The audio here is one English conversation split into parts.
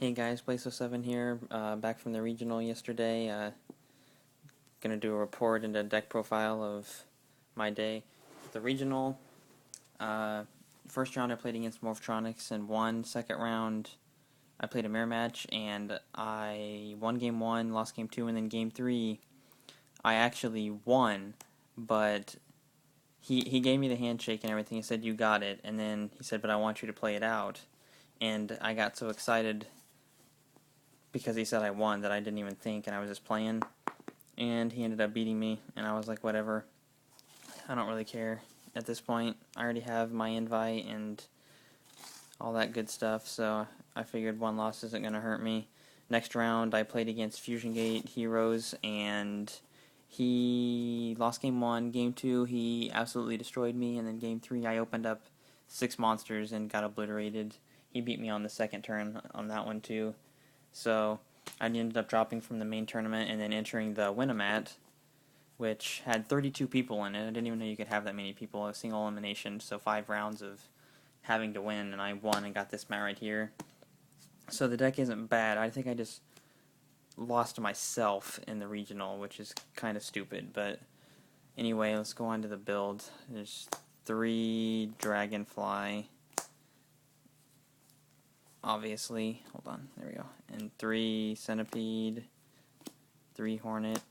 Hey guys, Blazo7 here, back from the regional yesterday. Gonna do a report and a deck profile of my day. The regional, uh, first round I played against Morphtronics and won. Second round I played a mirror match and I won game 1, lost game 2, and then game 3 I actually won, but he gave me the handshake and everything. He said, "You got it," and then he said, "But I want you to play it out." And I got so excited because he said I won that I didn't even think, and I was just playing, and he ended up beating me, and I was like, whatever, I don't really care at this point. I already have my invite and all that good stuff, so I figured one loss isn't going to hurt me. Next round, I played against Fusion Gate Heroes, and he lost game 1. Game 2, he absolutely destroyed me, and then game 3, I opened up 6 monsters and got obliterated. He beat me on the second turn on that one, too. So I ended up dropping from the main tournament and then entering the Winamat, which had 32 people in it. I didn't even know you could have that many people. A single elimination, so 5 rounds of having to win, and I won and got this mat right here. So the deck isn't bad. I think I just lost myself in the regional, which is kind of stupid. But anyway, let's go on to the build. There's 3 Dragonfly. Obviously, hold on, there we go, and 3 Centipede, 3 Hornet,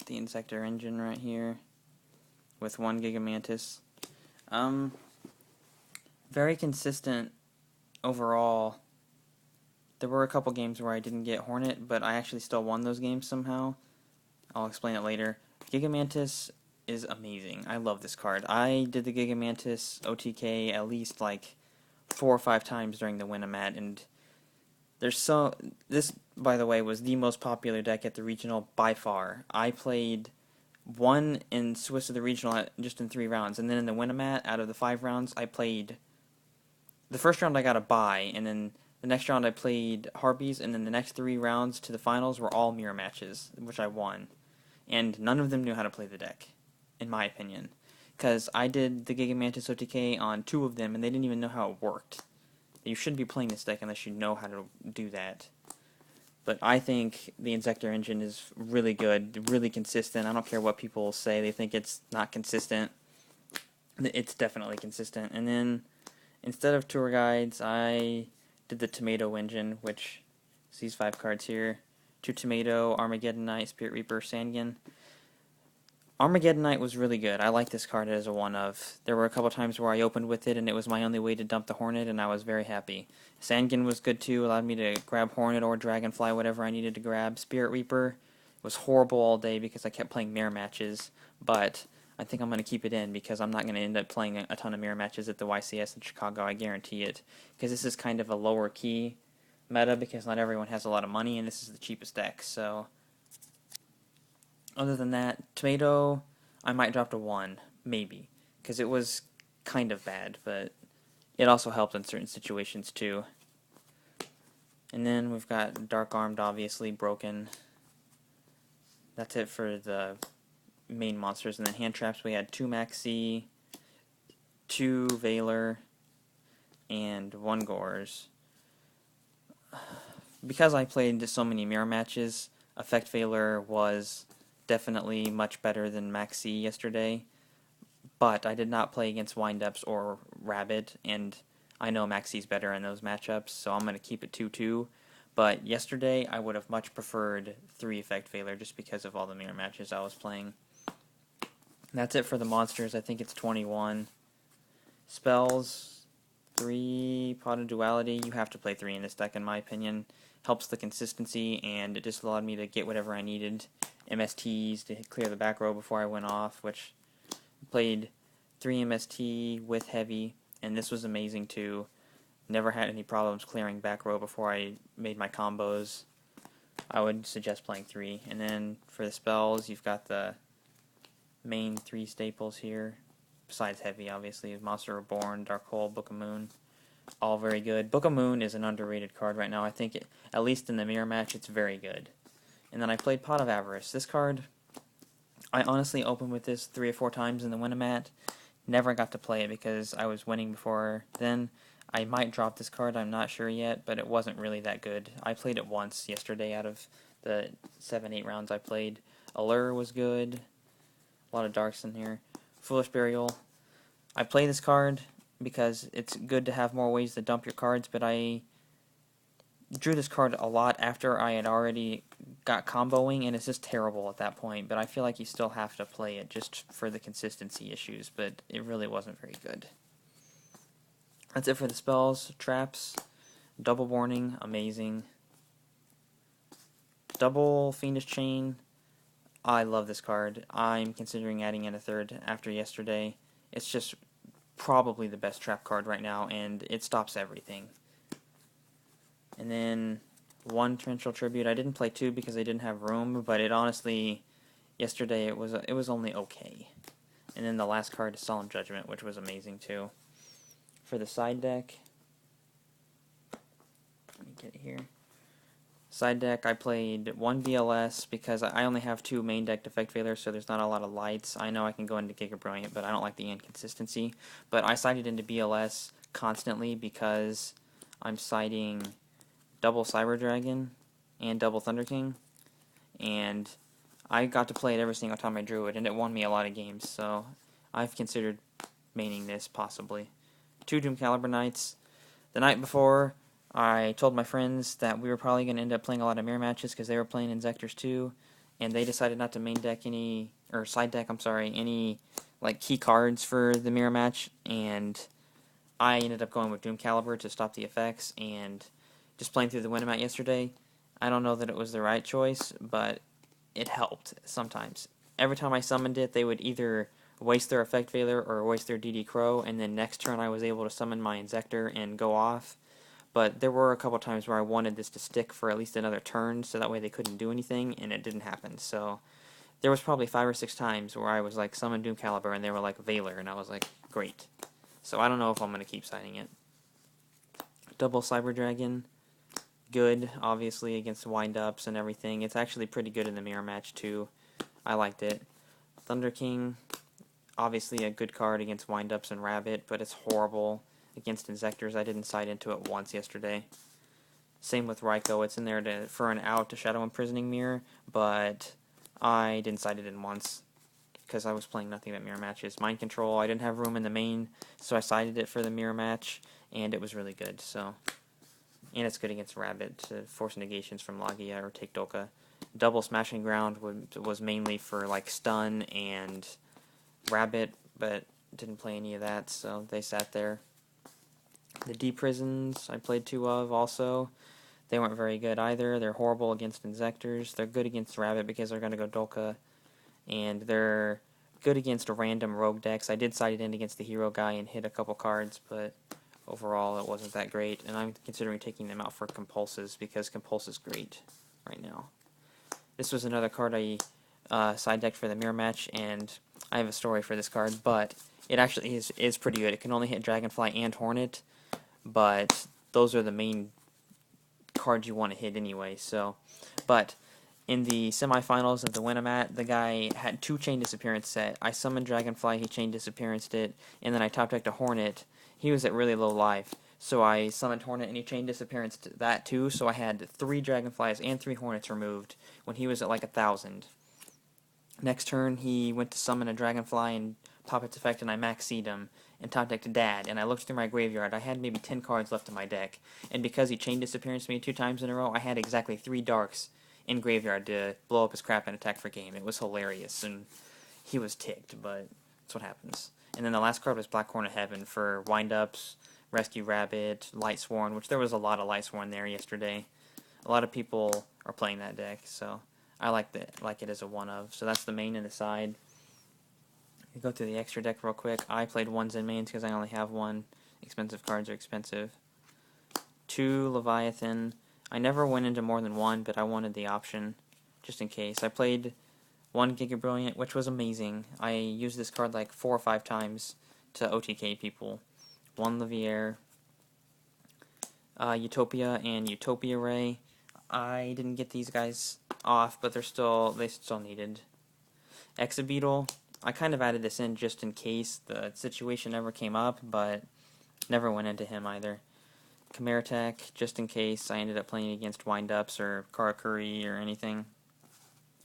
the Inzektor engine right here, with 1 Gigamantis. Very consistent overall. There were a couple games where I didn't get Hornet, but I actually still won those games somehow. I'll explain it later. Gigamantis is amazing. I love this card. I did the Gigamantis OTK at least like 4 or 5 times during the Winamat, and this, by the way, was the most popular deck at the regional by far. I played 1 in Swiss of the regional just in 3 rounds, and then in the Winamat, out of the 5 rounds, I played the first round I got a bye, and then the next round I played Harpies, and then the next 3 rounds to the finals were all mirror matches, which I won. And none of them knew how to play the deck, in my opinion. Because I did the Gigamantis OTK on 2 of them, and they didn't even know how it worked. You shouldn't be playing this deck unless you know how to do that. But I think the Inzektor engine is really good, really consistent. I don't care what people say. They think it's not consistent. It's definitely consistent. And then, instead of tour guides, I did the Tomato engine, which is these 5 cards here. 2 Tomato, Armageddon Knight, Spirit Reaper, Sandgen. Armageddon Knight was really good. I like this card as a one-of. There were a couple times where I opened with it, and it was my only way to dump the Hornet, and I was very happy. Sandgen was good too, allowed me to grab Hornet or Dragonfly, whatever I needed to grab. Spirit Reaper was horrible all day because I kept playing mirror matches, but I think I'm going to keep it in because I'm not going to end up playing a ton of mirror matches at the YCS in Chicago, I guarantee it. Because this is kind of a lower key meta because not everyone has a lot of money, and this is the cheapest deck, so other than that, Tomato, I might drop to 1, maybe, because it was kind of bad, but it also helped in certain situations too. And then we've got Dark Armed, obviously, broken. That's it for the main monsters. And then hand traps, we had 2 Maxi, 2 Veiler, and 1 Gores. Because I played so many mirror matches, Effect Veiler was definitely much better than Maxi yesterday, but I did not play against Windups or Rabbit, and I know Maxi's better in those matchups, so I'm going to keep it 2-2. But yesterday, I would have much preferred 3 Effect Veiler just because of all the mirror matches I was playing. That's it for the monsters. I think it's 21. Spells, 3 Pot of Duality. You have to play 3 in this deck, in my opinion. Helps the consistency, and it just allowed me to get whatever I needed. MSTs to clear the back row before I went off, which played 3 MST with heavy, and this was amazing too. Never had any problems clearing back row before I made my combos. I would suggest playing 3. And then for the spells, you've got the main 3 staples here, besides heavy, obviously. Monster Reborn, Dark Hole, Book of Moon. All very good. Book of Moon is an underrated card right now. I think, at least in the mirror match, it's very good. And then I played Pot of Avarice. This card, I honestly opened with this 3 or 4 times in the Winamat. Never got to play it because I was winning before then. I might drop this card, I'm not sure yet, but it wasn't really that good. I played it once yesterday out of the 7-8 rounds I played. Allure was good. A lot of darks in here. Foolish Burial. I play this card because it's good to have more ways to dump your cards, but I drew this card a lot after I had already got comboing, and it's just terrible at that point. But I feel like you still have to play it just for the consistency issues, but it really wasn't very good. That's it for the spells. Traps. Double Warning, amazing. Double Fiendish Chain. I love this card. I'm considering adding in a third after yesterday. It's just probably the best trap card right now, and it stops everything. And then one Torrential Tribute. I didn't play two because I didn't have room, but it honestly, yesterday it was only okay. And then the last card is Solemn Judgment, which was amazing too. For the side deck, let me get it here. Side deck, I played one BLS because I only have two main deck Defect Failures, so there's not a lot of lights. I know I can go into Giga Brilliant, but I don't like the inconsistency. But I sided into BLS constantly because I'm siding double Cyber Dragon and double Thunder King, and I got to play it every single time I drew it, and it won me a lot of games, so I've considered maining this possibly. Two Doom Caliber Knights. The night before, I told my friends that we were probably going to end up playing a lot of mirror matches because they were playing Inzektors too, and they decided not to main deck any, or side deck, I'm sorry, any like key cards for the mirror match, and I ended up going with Doom Caliber to stop the effects, and just playing through the Winnemat yesterday, I don't know that it was the right choice, but it helped sometimes. Every time I summoned it, they would either waste their effect failure or waste their DD Crow, and then next turn I was able to summon my Inzektor and go off. But there were a couple times where I wanted this to stick for at least another turn, so that way they couldn't do anything, and it didn't happen. So there was probably 5 or 6 times where I was like, summon Doom Caliber, and they were like, Valor, and I was like, great. So I don't know if I'm going to keep signing it. Double Cyber Dragon. Good, obviously, against wind-ups and everything. It's actually pretty good in the mirror match, too. I liked it. Thunder King, obviously a good card against wind-ups and Rabbit, but it's horrible against Inzektors. I didn't side into it once yesterday. Same with Raikou. It's in there for an out to Shadow Imprisoning Mirror, but I didn't side it in once because I was playing nothing but mirror matches. Mind Control, I didn't have room in the main, so I sided it for the mirror match, and it was really good, so... And it's good against Rabbit to force negations from Lagia or take Doka. Double Smashing Ground was mainly for like stun and Rabbit, but didn't play any of that, so they sat there. The Deep Prisons I played 2 of also. They weren't very good either. They're horrible against Inzektors. They're good against Rabbit because they're going to go Doka. And they're good against random rogue decks. I did side it in against the hero guy and hit a couple cards, but... overall, it wasn't that great, and I'm considering taking them out for Compulses because Compulse is great right now. This was another card I side decked for the mirror match, and I have a story for this card, but it actually is pretty good. It can only hit Dragonfly and Hornet, but those are the main cards you want to hit anyway. So, but in the semifinals of the Winnemat, the guy had 2 Chain Disappearance set. I summoned Dragonfly, he Chain Disappearanced it, and then I top decked a Hornet. He was at really low life, so I summoned Hornet and he Chain Disappearanced that too, so I had 3 Dragonflies and 3 Hornets removed when he was at like 1,000. Next turn, he went to summon a Dragonfly and pop its effect, and I maxed him and top decked Dad, and I looked through my graveyard. I had maybe 10 cards left in my deck, and because he Chain Disappearanced me 2 times in a row, I had exactly 3 Darks in graveyard to blow up his crap and attack for game. It was hilarious, and he was ticked, but that's what happens. And then the last card was Black Horn of Heaven for wind-ups, Rescue Rabbit, Light Sworn, which there was a lot of Light Sworn there yesterday. A lot of people are playing that deck, so I like it as a one-of. So that's the main and the side. We go through the extra deck real quick. I played 1 Zen mains because I only have 1. Expensive cards are expensive. 2 Leviathan. I never went into more than 1, but I wanted the option, just in case. I played 1 Giga Brilliant, which was amazing. I used this card like 4 or 5 times to OTK people. 1 Livier, Utopia, and Utopia Ray. I didn't get these guys off, but they still needed. Exabeetle, I kind of added this in just in case the situation ever came up, but Never went into him either. Khmer just in case I ended up playing against Windups or Karakuri or anything.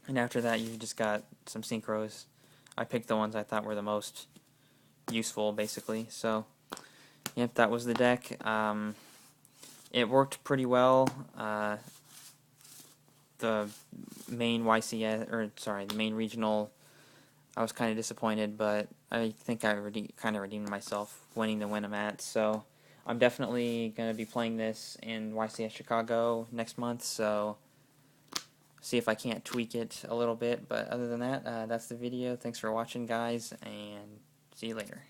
And after that, you just got some synchros. I picked the ones I thought were the most useful, basically. So, yep, that was the deck. It worked pretty well. The main the main regional, I was kind of disappointed, but I think I kind of redeemed myself winning the Win-A-Mat. So I'm definitely going to be playing this in YCS Chicago next month, so see if I can't tweak it a little bit. But other than that, that's the video. Thanks for watching, guys, and see you later.